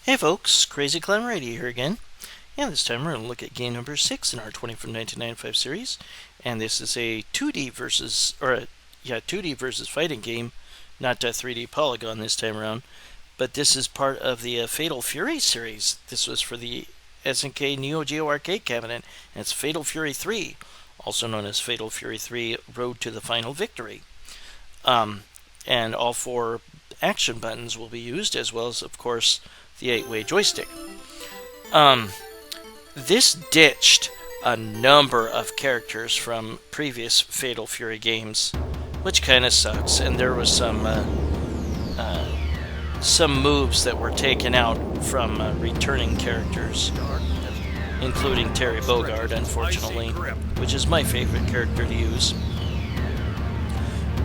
Hey folks, Crazy Clown Radio here again, and this time we're going to look at game number 6 in our 20 from 1995 series, and this is a 2D versus fighting game, not a 3D polygon this time around, but this is part of the Fatal Fury series. This was for the SNK NEO GEO arcade cabinet, and it's Fatal Fury 3, also known as Fatal Fury 3 Road to the Final Victory. And all 4 action buttons will be used, as well as, of course, the 8-way joystick. This ditched a number of characters from previous Fatal Fury games, which kind of sucks. And there was some moves that were taken out from returning characters, including Terry Bogard, unfortunately, which is my favorite character to use.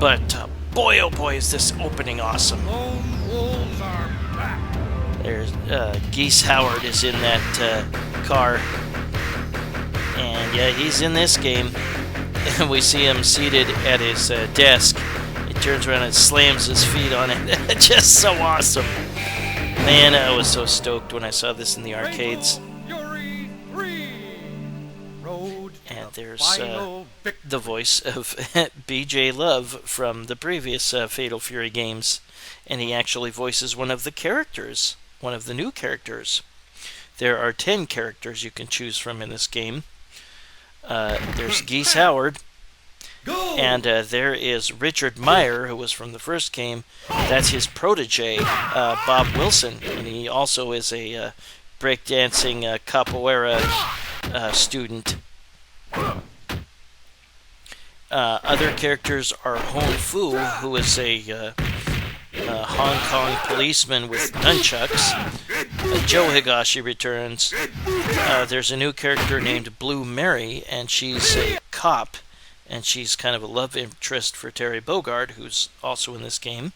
But boy, oh boy, is this opening awesome! There's Geese Howard is in that car, and yeah, he's in this game. And we see him seated at his desk. He turns around and slams his feet on it. Just so awesome. Man, I was so stoked when I saw this in the arcades. And there's the voice of BJ Love from the previous Fatal Fury games. And he actually voices one of the characters. One of the new characters. There are 10 characters you can choose from in this game. There's Geese Howard, and there is Richard Meyer, who was from the first game. That's his protege, Bob Wilson, and he also is a breakdancing capoeira student. Other characters are Hong Fu, who is a Hong Kong policeman with nunchucks. Joe Higashi returns. There's a new character named Blue Mary, and she's a cop, and she's kind of a love interest for Terry Bogard, who's also in this game.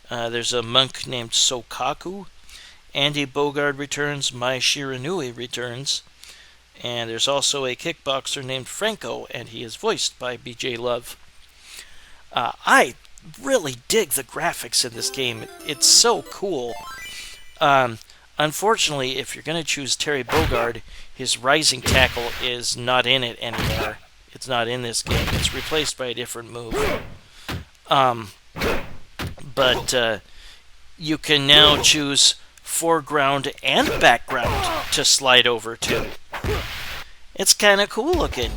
There's a monk named Sokaku. Andy Bogard returns. Mai Shiranui returns. And there's also a kickboxer named Franco, and he is voiced by BJ Love. I really dig the graphics in this game. It's so cool. Unfortunately, if you're going to choose Terry Bogard, his rising tackle is not in it anymore. It's not in this game. It's replaced by a different move. But you can now choose foreground and background to slide over to. It's kind of cool looking.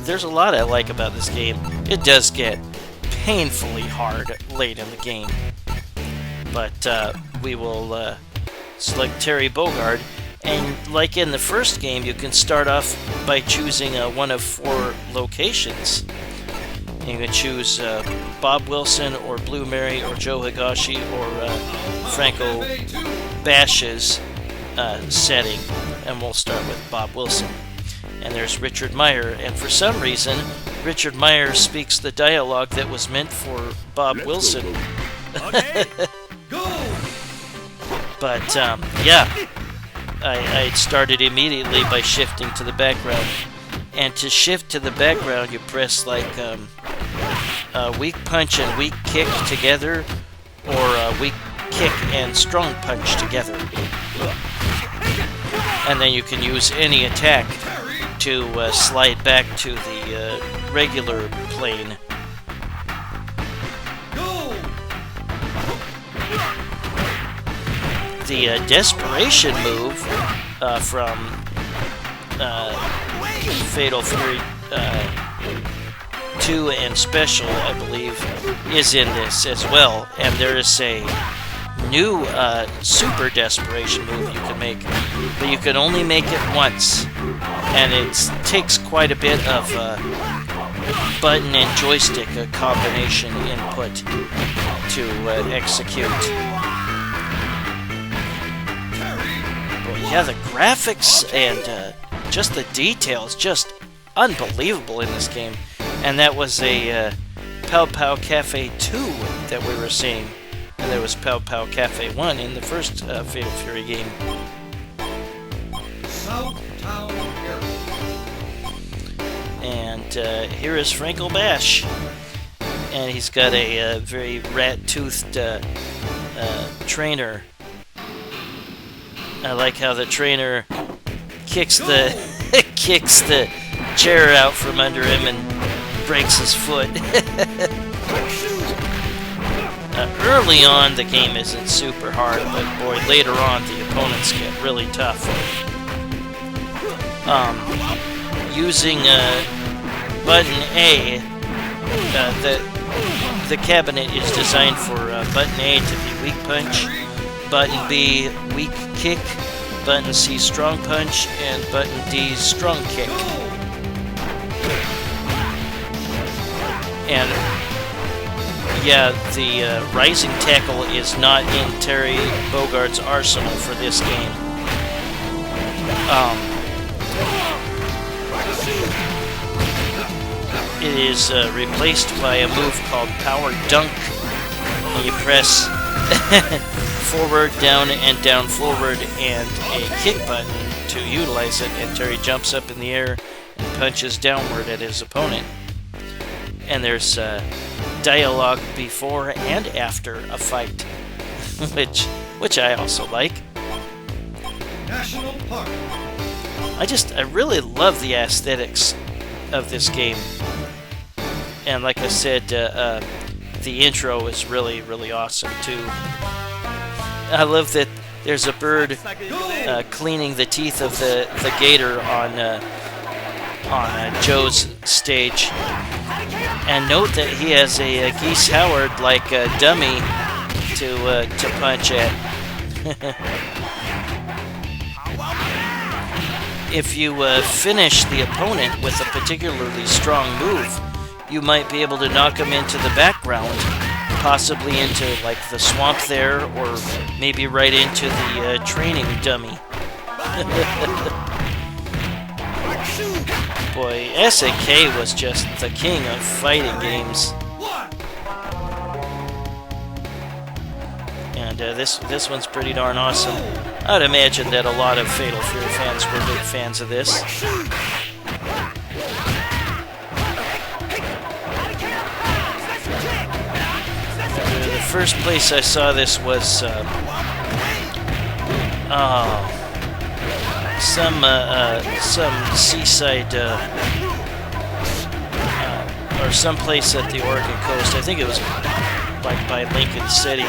There's a lot I like about this game. It does get painfully hard late in the game. But we will select Terry Bogard. And like in the first game, you can start off by choosing one of 4 locations. You can choose Bob Wilson or Blue Mary or Joe Higashi or Franco Bash's setting. And we'll start with Bob Wilson. And there's Richard Meyer, and for some reason, Richard Meyer speaks the dialogue that was meant for Bob Wilson. But, yeah, I started immediately by shifting to the background. And to shift to the background, you press, weak punch and weak kick together, or weak kick and strong punch together. And then you can use any attack to slide back to the regular plane. The Desperation Move from Fatal Fury 2 and Special, I believe, is in this as well. And there is a new Super Desperation Move you can make, but you can only make it once. And it takes quite a bit of button and joystick combination input to execute. But yeah, the graphics and just the details, just unbelievable in this game. And that was a Pow Pow Cafe 2 that we were seeing. And there was Pow Pow Cafe 1 in the first Fatal Fury game. And here is Franco Bash. And he's got a very rat-toothed trainer. I like how the trainer kicks the kicks the chair out from under him and breaks his foot. Early on, the game isn't super hard, but boy, later on, the opponents get really tough. Using button A, the cabinet is designed for button A to be weak punch, button B weak kick, button C strong punch, and button D strong kick. And yeah, the rising tackle is not in Terry Bogards' arsenal for this game. It is replaced by a move called Power Dunk. And you press forward, down, and down forward, and a kick button to utilize it, and Terry jumps up in the air and punches downward at his opponent. And there's dialogue before and after a fight, which I also like. National Park. I really love the aesthetics of this game, and like I said, the intro is really, really awesome too. I love that there's a bird cleaning the teeth of the gator on Joe's stage. And note that he has a Geese Howard like dummy to punch at. If you finish the opponent with a particularly strong move, you might be able to knock him into the background, possibly into like the swamp there, or maybe right into the training dummy. Boy, SNK was just the king of fighting games. And this one's pretty darn awesome. I'd imagine that a lot of Fatal Fury fans were big fans of this. The first place I saw this was some seaside or someplace at the Oregon coast. I think it was like by Lincoln City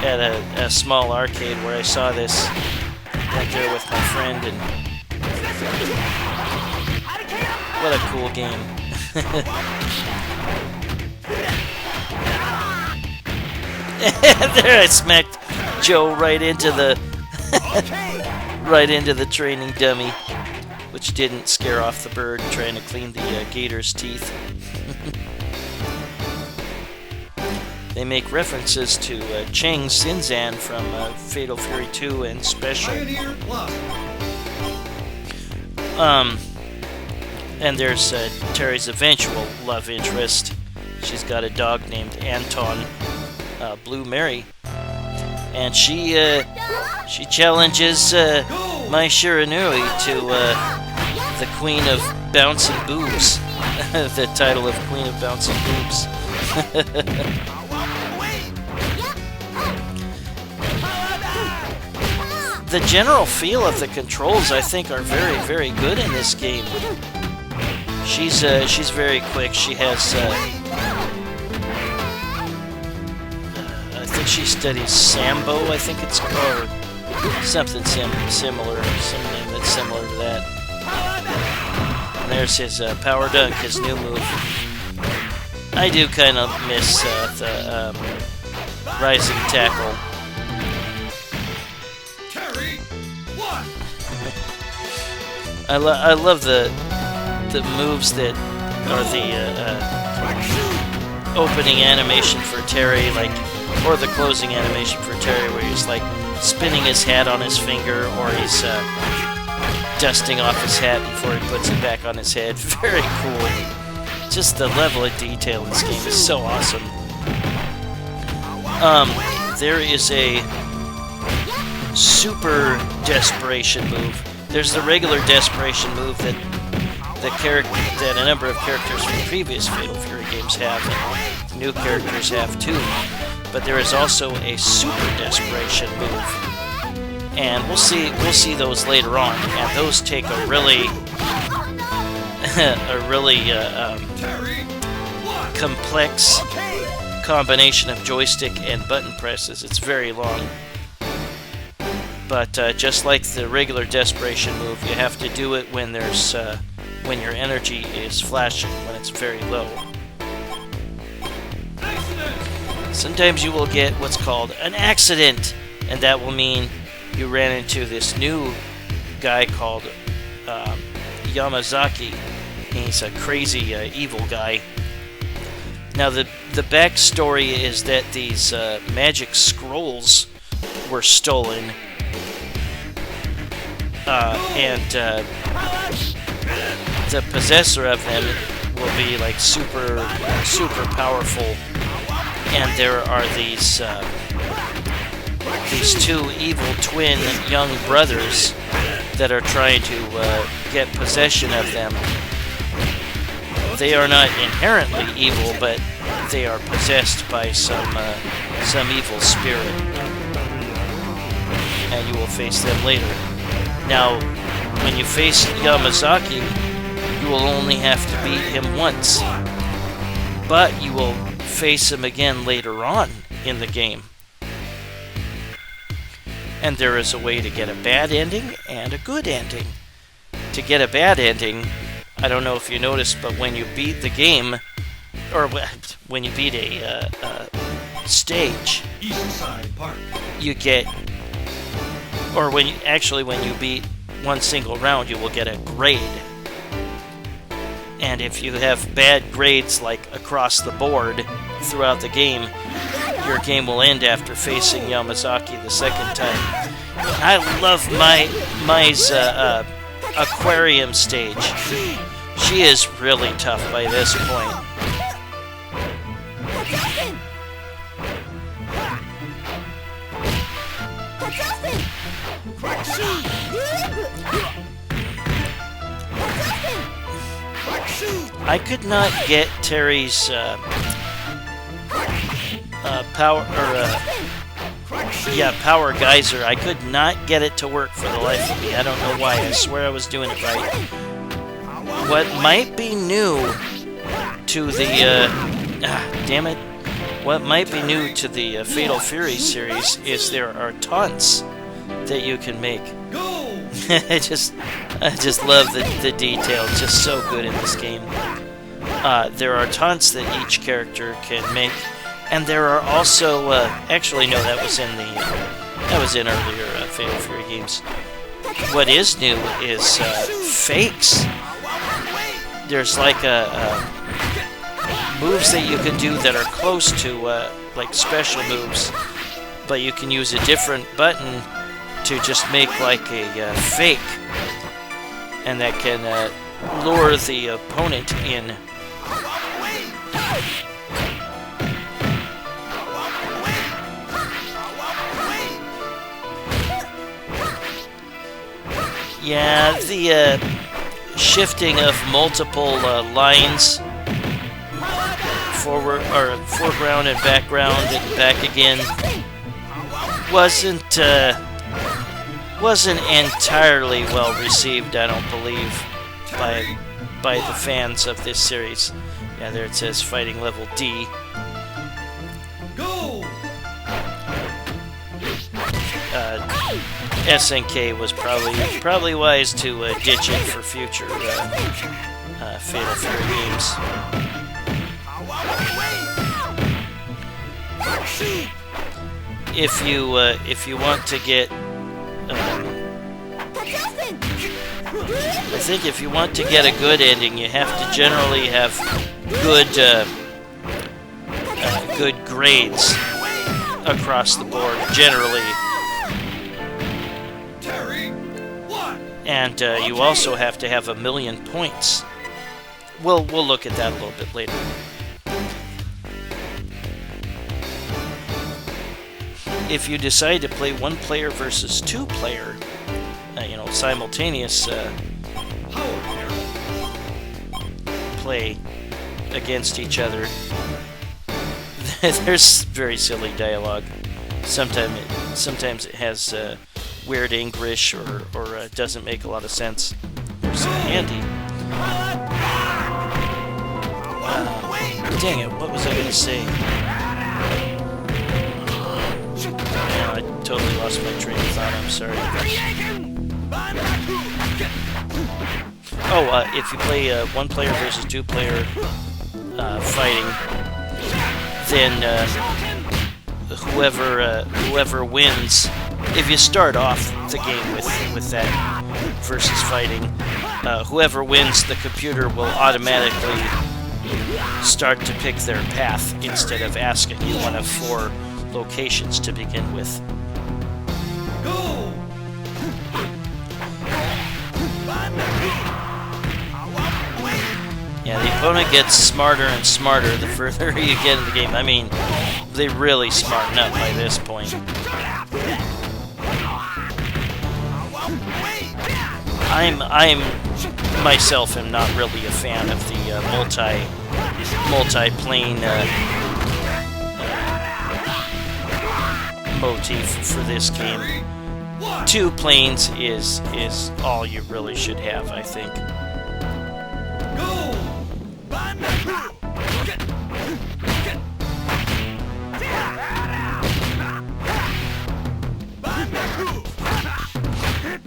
at a small arcade where I saw this. Went there with my friend, and what a cool game. There I smacked Joe right into the right into the training dummy, which didn't scare off the bird trying to clean the gator's teeth. They make references to Chang Sinzan from Fatal Fury 2 and Special. And there's Terry's eventual love interest. She's got a dog named Anton, Blue Mary, and she challenges Mai Shiranui to the Queen of Bouncing Boobs, the title of Queen of Bouncing Boobs. The general feel of the controls, I think, are very, very good in this game. She's very quick. She has I think she studies Sambo, I think it's called, or something similar, some name that's similar to that. And there's his Power Dunk, his new move. I do kind of miss the Rising Tackle. I love the moves that are the opening animation for Terry, like, or the closing animation for Terry, where he's like spinning his hat on his finger, or he's dusting off his hat before he puts it back on his head. Very cool. Just the level of detail in this game is so awesome. There is a Super Desperation Move. There's the regular Desperation Move that that a number of characters from previous Fatal Fury games have, and new characters have too. But there is also a Super Desperation Move, and we'll see those later on. And those take a really complex combination of joystick and button presses. It's very long. But just like the regular Desperation Move, you have to do it when there's when your energy is flashing, when it's very low. Sometimes you will get what's called an accident, and that will mean you ran into this new guy called Yamazaki. He's a crazy evil guy. Now the backstory is that these magic scrolls were stolen. And the possessor of them will be like super powerful, and there are these two evil twin young brothers that are trying to get possession of them. They are not inherently evil, but they are possessed by some evil spirit, and you will face them later. Now, when you face Yamazaki, you will only have to beat him once, but you will face him again later on in the game. And there is a way to get a bad ending and a good ending. To get a bad ending, I don't know if you noticed, but when you beat the game, or when you beat a stage, you get... Or when you beat one single round, you will get a grade. And if you have bad grades, like across the board throughout the game, your game will end after facing Yamazaki the second time. I love Mai's aquarium stage. She is really tough by this point. I could not get Terry's power geyser. I could not get it to work for the life of me. I don't know why. I swear I was doing it right. What might be new to the damn it. What might be new to the Fatal Fury series is there are taunts that you can make. I just love the detail. It's just so good in this game. There are taunts that each character can make, and there are also actually no, that was in earlier Fatal Fury games. What is new is fakes. There's like moves that you can do that are close to like special moves, but you can use a different button to just make like a fake, and that can lure the opponent in. Yeah, the shifting of multiple lines, forward or foreground and background and back again, wasn't entirely well received, I don't believe, by the fans of this series. Yeah, there it says fighting level D. Go! SNK was probably wise to ditch it for future Fatal Fury games. If you want to get, I think if you want to get a good ending, you have to generally have good grades across the board, generally. And you also have to have 1,000,000 points. We'll look at that a little bit later. If you decide to play one player versus two player, simultaneous play against each other. There's very silly dialogue. Sometimes it has weird English or doesn't make a lot of sense. There's Andy. Dang it, what was I going to say? Man, I totally lost my train of thought, I'm sorry. Oh, if you play 1-player versus 2-player fighting, then whoever wins, if you start off the game with that versus fighting, whoever wins, the computer will automatically start to pick their path instead of asking you one of 4 locations to begin with. Yeah, the opponent gets smarter and smarter the further you get in the game. I mean, they really smarten up by this point. I'm myself am not really a fan of the multi-plane motif for this game. 2 planes is all you really should have, I think.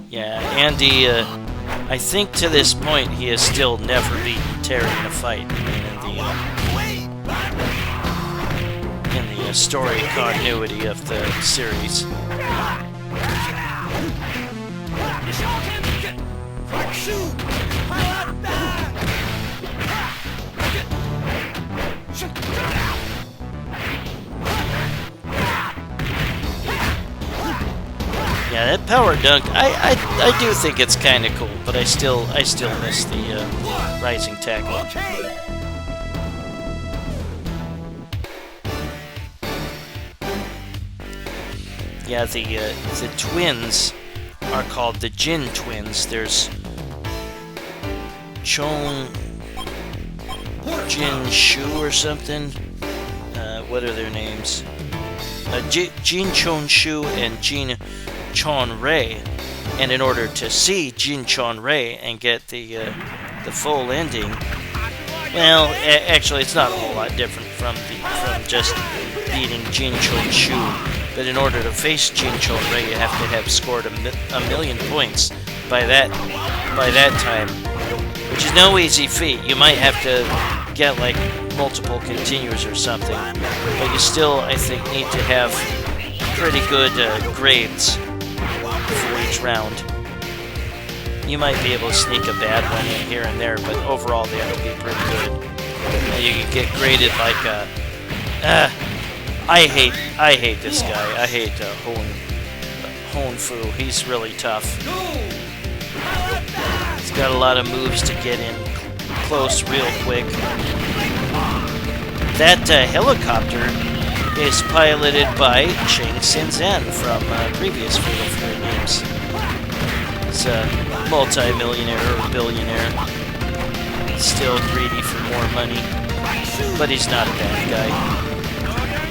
Yeah, Andy, I think to this point he has still never beaten Terry in a fight. I mean, in the story continuity of the series. Yeah, that power dunk, I do think it's kind of cool, but I still miss the rising tackle. Yeah, the twins are called the Jin Twins. There's Chon, Jin Shu or something. What are their names? Jin Chon Shu and Jin Chon Ray, and in order to see Jin Chon Ray and get the full ending, well, actually it's not a whole lot different from just beating Jin Chon Shu, but in order to face Jin Chon Ray, you have to have scored a million points by that time, which is no easy feat. You might have to get like multiple continues or something, but you still, I think, need to have pretty good grades for each round. You might be able to sneak a bad one in here and there, but overall they will be pretty good. You can get graded like I hate this guy. I hate Hon Fu. He's really tough. He's got a lot of moves to get in close real quick. That helicopter is piloted by Ching Sinzhen from previous Fatal Fury games. He's a multi-millionaire or billionaire. Still greedy for more money, but he's not a bad guy.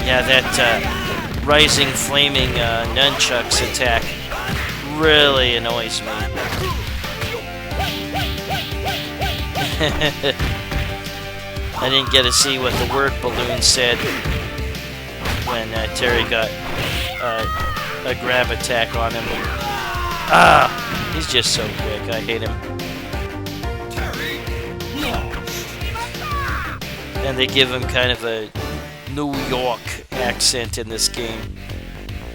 Yeah, that rising flaming nunchucks attack really annoys me. I didn't get to see what the word balloon said when Terry got a grab attack on him. He's just so quick. I hate him. And they give him kind of a New York accent in this game.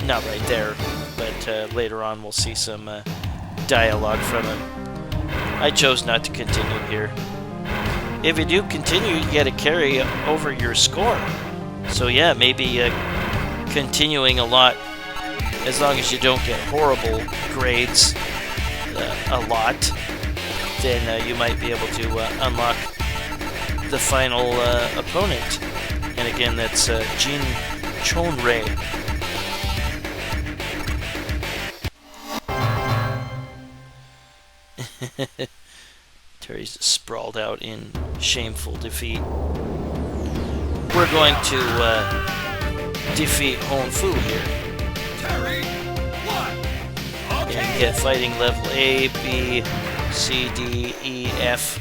Not right there, but later on we'll see some dialogue from him. I chose not to continue here. If you do continue, you get to carry over your score. So yeah, maybe continuing a lot, as long as you don't get horrible grades a lot, then you might be able to unlock the final opponent. And again, that's Jin Chon Ray. Terry's sprawled out in shameful defeat. We're going to defeat Hon Fu here. Terry, one. And get fighting level A, B, C, D, E, F,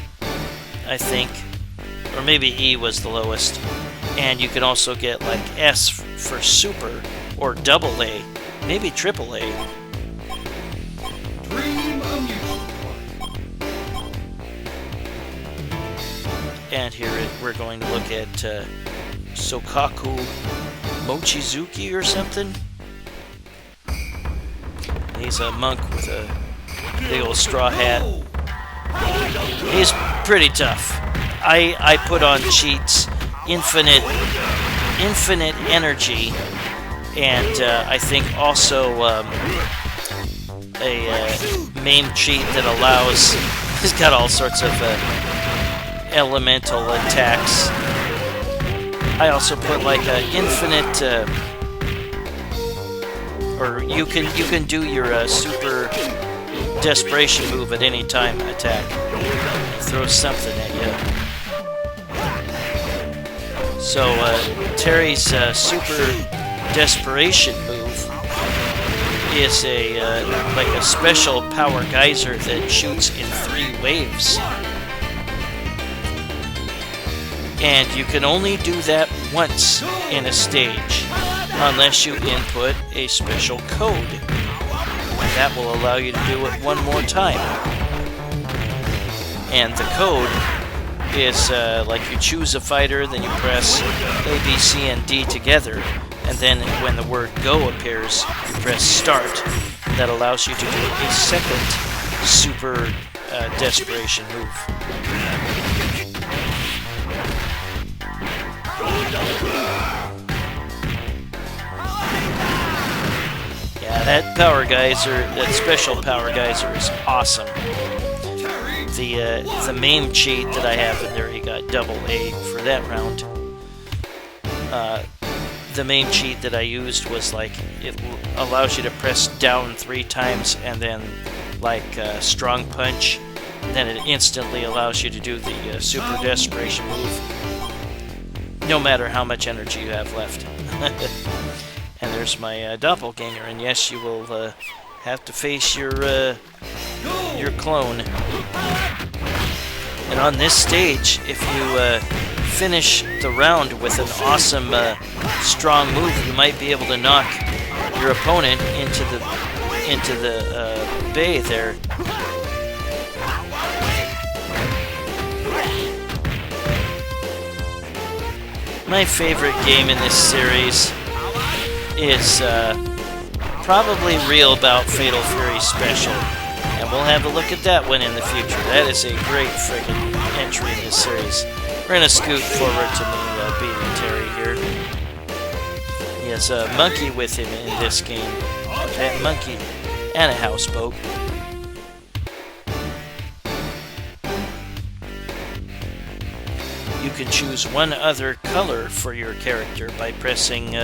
I think. Or maybe E was the lowest. And you can also get like S for super, or double A, maybe triple A. Dream Amusement Park. And here we're going to look at Sokaku Mochizuki or something. He's a monk with a big old straw hat. He's pretty tough. I put on cheats, infinite energy, and I think also a MAME cheat that allows. He's got all sorts of elemental attacks. I also put like an infinite. Or you can do your Super Desperation Move at any time attack. Throw something at you. So Terry's Super Desperation Move is a like a special power geyser that shoots in 3 waves. And you can only do that once in a stage, unless you input a special code. And that will allow you to do it one more time. And the code is like you choose a fighter, then you press A, B, C, and D together, and then when the word go appears, you press start. That allows you to do a second Super Desperation Move. Yeah, that power geyser, that special power geyser is awesome. The MAME cheat that I have in there, he got double A for that round. The MAME cheat that I used was like, it allows you to press down 3 times and then like strong punch. Then it instantly allows you to do the Super Desperation Move, no matter how much energy you have left. And there's my doppelganger, and yes, you will have to face your clone. And on this stage, if you finish the round with an awesome strong move, you might be able to knock your opponent into the bay there. My favorite game in this series is probably Real Bout Fatal Fury Special, and we'll have a look at that one in the future. That is a great friggin' entry in this series. We're gonna scoot forward to me beating Terry here. He has a monkey with him in this game, a pet monkey, and a houseboat. You can choose one other color for your character by pressing,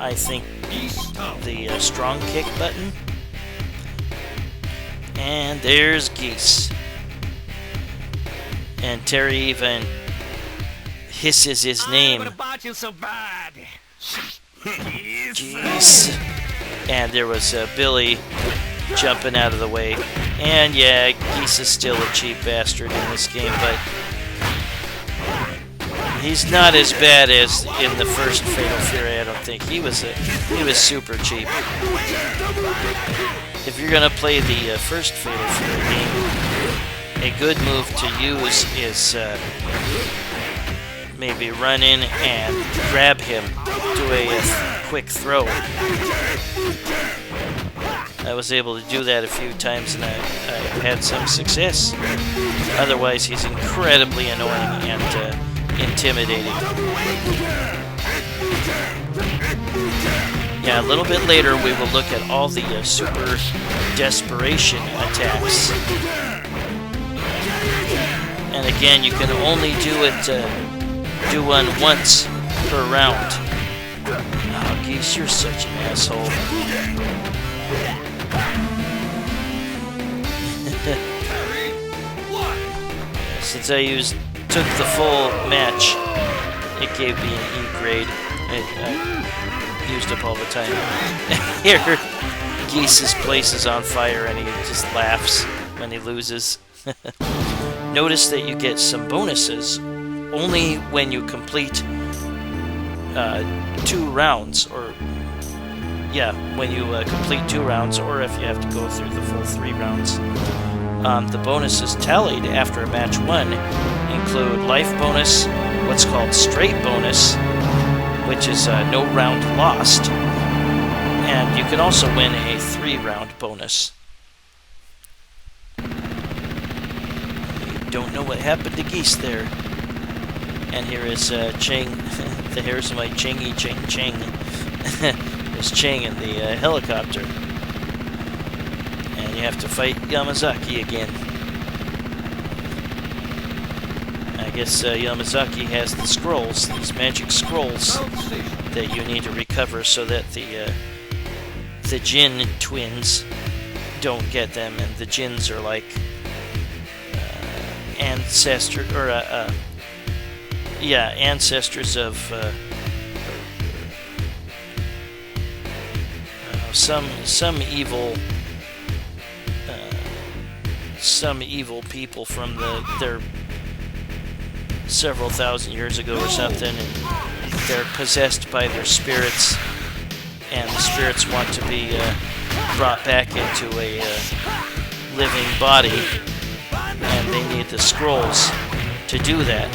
I think, the strong kick button. And there's Geese. And Terry even hisses his name. Geese. And there was Billy jumping out of the way. And yeah, Geese is still a cheap bastard in this game, but he's not as bad as in the first Fatal Fury. I don't think he was super cheap. If you're gonna play the first Fatal Fury game, a good move to use is maybe run in and grab him, do a quick throw. I was able to do that a few times, and I had some success. Otherwise, he's incredibly annoying and intimidating. Yeah, a little bit later we will look at all the Super Desperation attacks. And again, you can only do one once per round. Oh, Geese, you're such an asshole. Since I took the full match, it gave me an E grade. I used up all the time. Here, Geese's place is on fire and he just laughs when he loses. Notice that you get some bonuses only when you complete 2 rounds, or when you complete 2 rounds, or if you have to go through the full 3 rounds. The bonuses tallied after match 1 include life bonus, what's called straight bonus, which is no round lost, and you can also win a 3-round bonus. Don't know what happened to Geese there. And here is Chang, the hairs of my Changy Chang. There's Chang in the helicopter. And you have to fight Yamazaki again. I guess Yamazaki has the scrolls, these magic scrolls, that you need to recover so that the Jin Twins don't get them, and the Jins are like ancestors of some evil people from their several thousand years ago or something, and they're possessed by their spirits, and the spirits want to be brought back into a living body, and they need the scrolls to do that.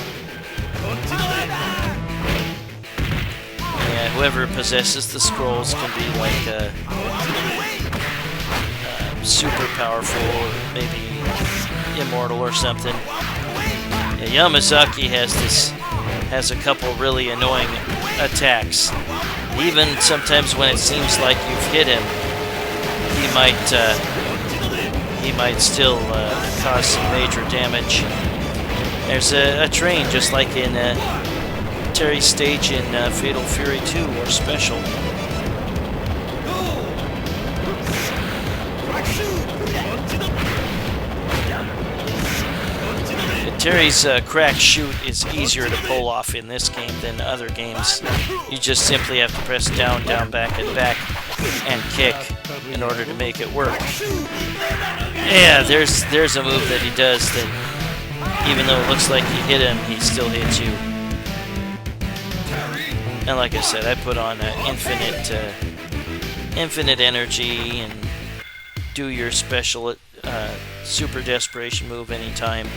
Yeah, whoever possesses the scrolls can be like super powerful, or maybe immortal or something. Yeah, Yamazaki has a couple really annoying attacks. Even sometimes when it seems like you've hit him, he might still cause some major damage. There's a train, just like in Terry's stage in Fatal Fury 2 or Special. Terry's crack shoot is easier to pull off in this game than other games. You just simply have to press down, down, back, and kick in order to make it work. Yeah, there's a move that he does that, even though it looks like you hit him, he still hits you. And like I said, I put on infinite energy and do your special Super Desperation Move anytime.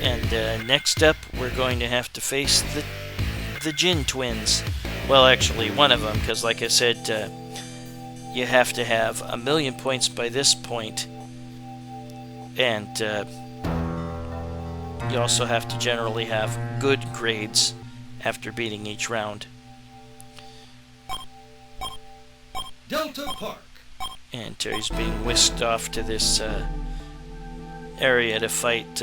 And next up, we're going to have to face the Jin Twins. Well, actually, one of them, because like I said, you have to have 1,000,000 points by this point, and you also have to generally have good grades after beating each round. Delta Park. And Terry's being whisked off to this area to fight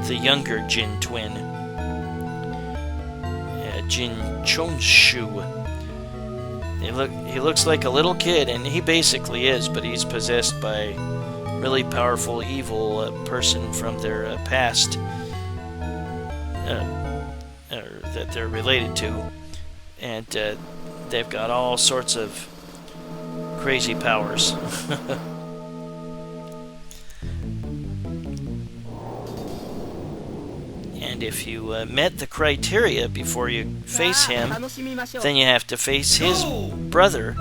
the younger Jin Twin, Jin Chonshu. He looks like a little kid, and he basically is, but he's possessed by really powerful evil person from their past, that they're related to, and they've got all sorts of crazy powers. And if you met the criteria before you face him, then you have to face his brother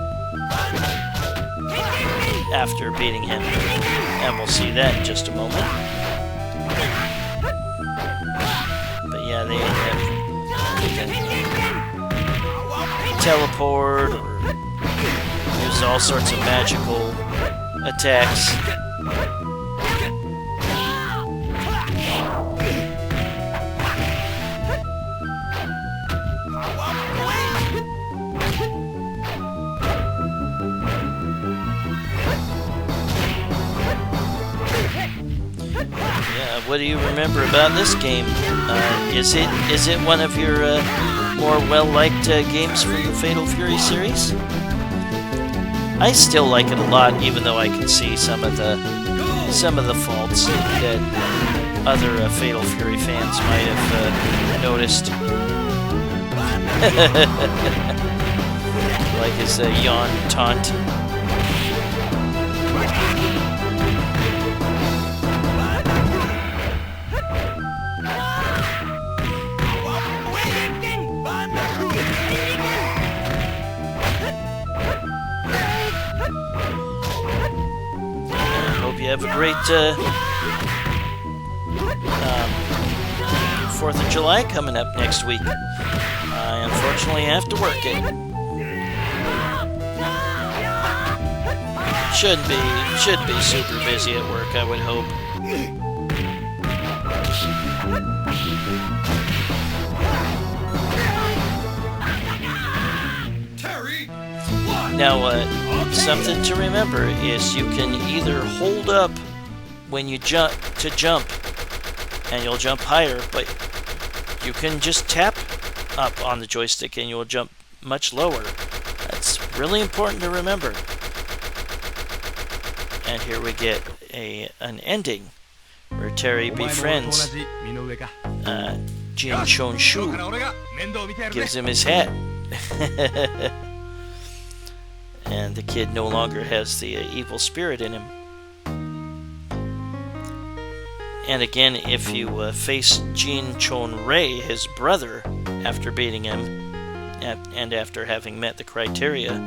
after beating him. And we'll see that in just a moment. But yeah, they can teleport or use all sorts of magical attacks. What do you remember about this game? Is it one of your more well-liked games from the Fatal Fury series? I still like it a lot, even though I can see some of the faults that other Fatal Fury fans might have noticed. Like his yawn taunt. You have a great 4th of July coming up next week. I unfortunately have to work it. Should be super busy at work, I would hope. Now, something to remember is you can either hold up when you jump, and you'll jump higher, but you can just tap up on the joystick and you'll jump much lower. That's really important to remember. And here we get an ending where Terry befriends Jin Chon Shu, gives him his hat. And the kid no longer has the evil spirit in him. And again, if you face Jin Chon Rei, his brother, after beating him, and after having met the criteria,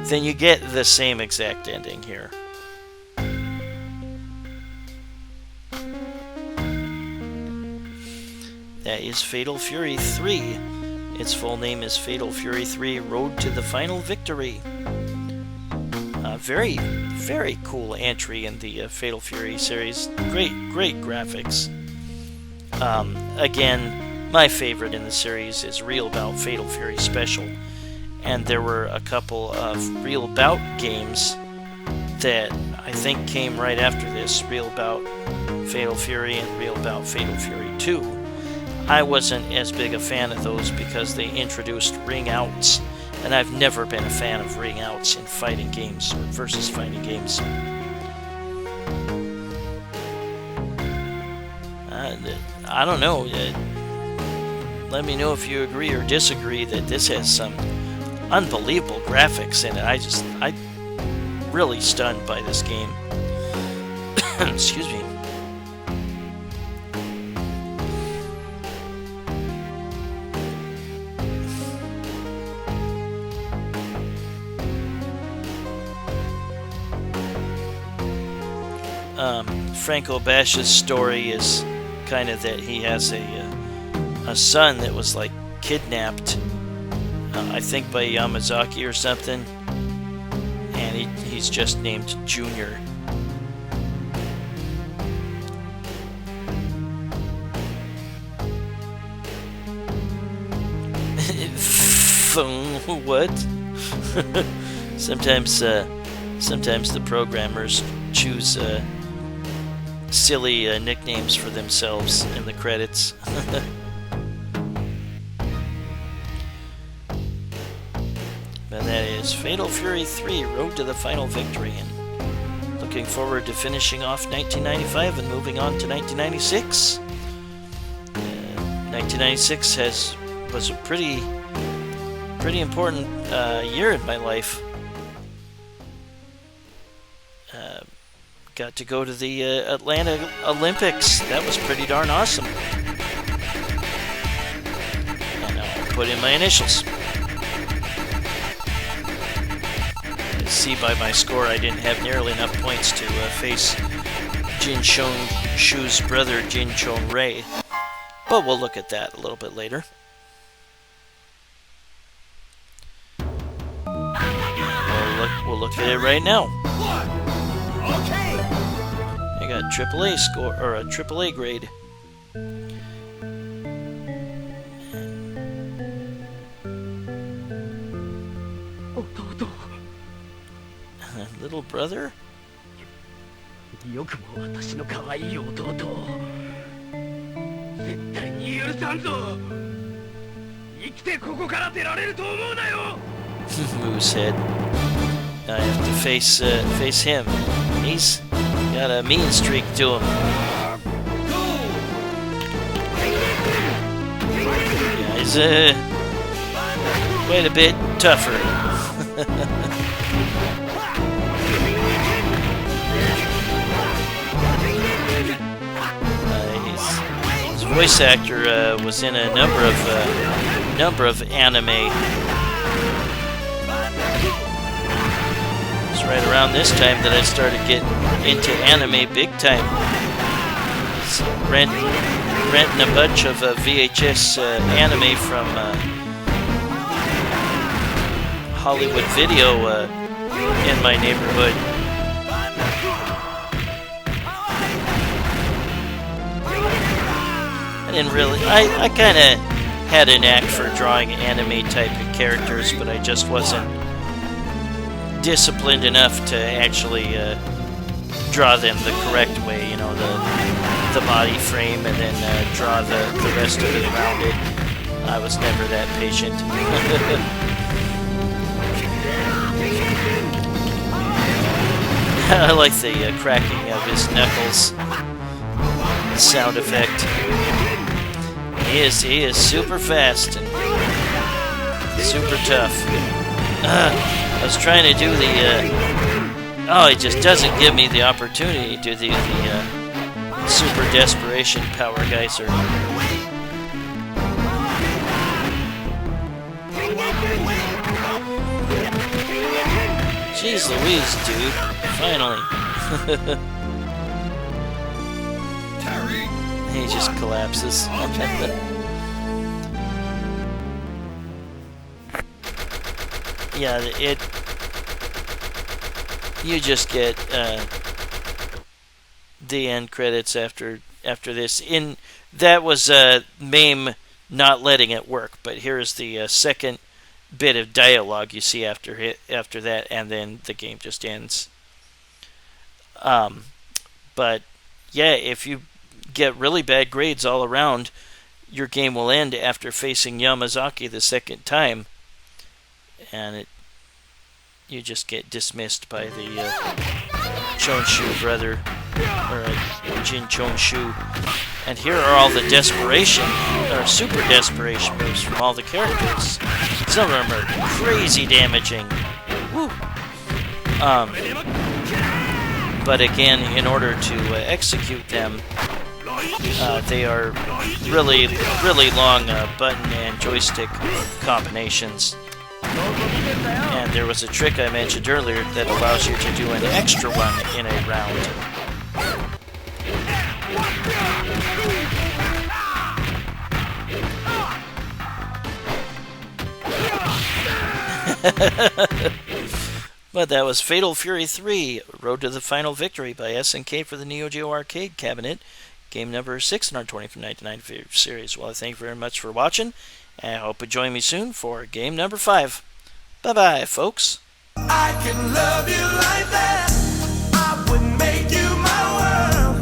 then you get the same exact ending here. That is Fatal Fury 3. Its full name is Fatal Fury 3 Road to the Final Victory. Very, very cool entry in the Fatal Fury series. Great graphics. Again, my favorite in the series is Real Bout Fatal Fury Special. And there were a couple of Real Bout games that I think came right after this. Real Bout Fatal Fury and Real Bout Fatal Fury 2. I wasn't as big a fan of those because they introduced ring outs. And I've never been a fan of ring outs in fighting games or versus fighting games. I don't know. Let me know if you agree or disagree that this has some unbelievable graphics in it. I'm really stunned by this game. Excuse me. Franco Bash's story is kind of that he has a son that was like kidnapped, I think by Yamazaki or something, and he's just named Junior. What? Sometimes the programmers choose silly nicknames for themselves in the credits. But that is Fatal Fury 3 Road to the Final Victory, and looking forward to finishing off 1995 and moving on to 1996. 1996 was a pretty important year in my life. Got to go to the Atlanta Olympics. That was pretty darn awesome. And I'll put in my initials. See by my score, I didn't have nearly enough points to face Jin Chon Shu's brother, Jin Chon Rei. But we'll look at that a little bit later. We'll look at it right now. I got AAA score, or a AAA grade. Little brother? Moosehead. I have to face him. He's got a mean streak to him. Yeah, he's quite a bit tougher. His voice actor was in a number of anime. It's right around this time that I started getting into anime big time. Renting a bunch of VHS anime from Hollywood Video in my neighborhood. I didn't really. I kind of had a knack for drawing anime type of characters, but I just wasn't disciplined enough to actually draw them the correct way. You know, the body frame, and then draw the rest of it around it. I was never that patient. I like the cracking of his knuckles sound effect. He is super fast and super tough. I was trying to do the oh, it just doesn't give me the opportunity to do the Super Desperation Power Geyser. Jeez Louise, dude. Finally. He just collapses. Yeah, you just get the end credits after this. That was MAME not letting it work, but here's the second bit of dialogue you see after that, and then the game just ends. But yeah, if you get really bad grades all around, your game will end after facing Yamazaki the second time, and you just get dismissed by the Chonshu brother, or Jin Chonshu. And here are all the super desperation moves from all the characters. Some of them are crazy damaging. Woo. But again, in order to execute them, they are really, really long button and joystick combinations. And there was a trick I mentioned earlier that allows you to do an extra one in a round. But that was Fatal Fury 3, Road to the Final Victory by SNK for the Neo Geo Arcade Cabinet. Game number 620 from 1995 series. Well, I thank you very much for watching, and I hope you join me soon for game number 5. Bye-bye, folks. I can love you like that. I would make you